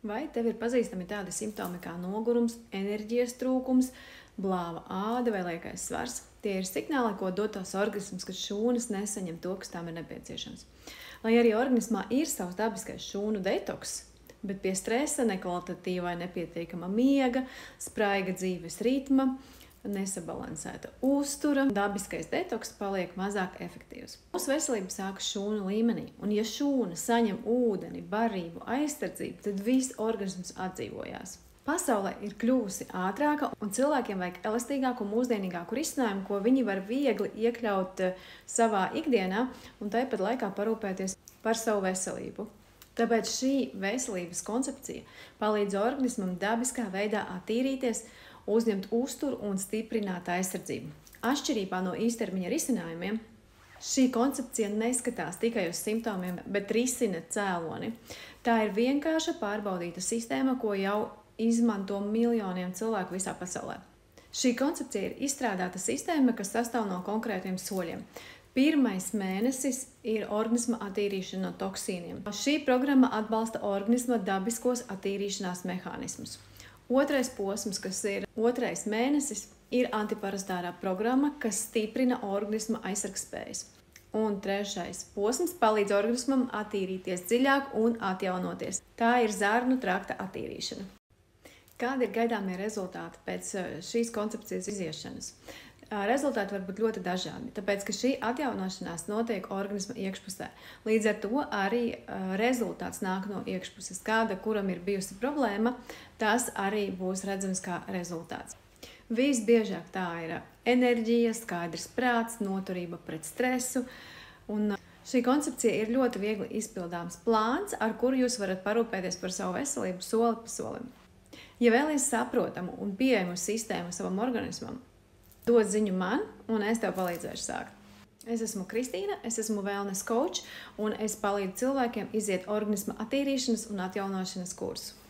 Vai tev ir pazīstami tādi simptomi kā nogurums, enerģijas trūkums, blāva āda vai liekais svars? Tie ir signāli, ko dod tās organisms, kad šūnas nesaņem to, kas tām ir nepieciešams. Lai arī organismā ir savs dabiskais šūnu detoks, bet pie stresa, nekvalitatīva vai nepietiekama miega, spraiga dzīves ritma, nesabalansēta uztura, dabiskais detoks paliek mazāk efektīvs. Mūsu veselība sākas šūnu līmenī, un ja šūna saņem ūdeni, barību, aizsardzību, tad viss organisms atdzīvojās. Pasaulē ir kļuvusi ātrāka, un cilvēkiem vajag elastīgāku un mūsdienīgāku risinājumu, ko viņi var viegli iekļaut savā ikdienā un tāpat laikā parūpēties par savu veselību. Tāpēc šī veselības koncepcija palīdz organismam dabiskā veidā attīrīties, uzņemt uzturu un stiprināt aizsardzību. Atšķirībā no īstermiņa risinājumiem, šī koncepcija neskatās tikai uz simptomiem, bet risina cēloni. Tā ir vienkārša pārbaudīta sistēma, ko jau izmanto miljoniem cilvēku visā pasaulē. Šī koncepcija ir izstrādāta sistēma, kas sastāv no konkrētiem soļiem. Pirmais mēnesis ir organisma attīrīšana no toksīniem. Šī programma atbalsta organisma dabiskos attīrīšanās mehānismus. Otrais posms, kas ir otrais mēnesis, ir antiparastārā programma, kas stiprina organisma aizsargspējas. Un trešais posms palīdz organismam attīrīties dziļāk un atjaunoties. Tā ir zarnu trakta attīrīšana. Kādi ir gaidāmie rezultāti pēc šīs koncepcijas iziešanas? Rezultāti var būt ļoti dažādi, tāpēc, ka šī atjaunošanās notiek organisma iekšpusē. Līdz ar to arī rezultāts nāk no iekšpuses. Kāda, kuram ir bijusi problēma, tas arī būs redzams kā rezultāts. Visbiežāk tā ir enerģija, skaidrs prāts, noturība pret stresu. Un šī koncepcija ir ļoti viegli izpildāms plāns, ar kuru jūs varat parūpēties par savu veselību soli pa solim. Ja vēlaties saprotamu un pieejamu sistēmu savam organismam, dod ziņu man, un es tev palīdzēšu sākt. Es esmu Kristīna, es esmu wellness coach, un es palīdzu cilvēkiem iziet organisma attīrīšanas un atjaunošanas kursu.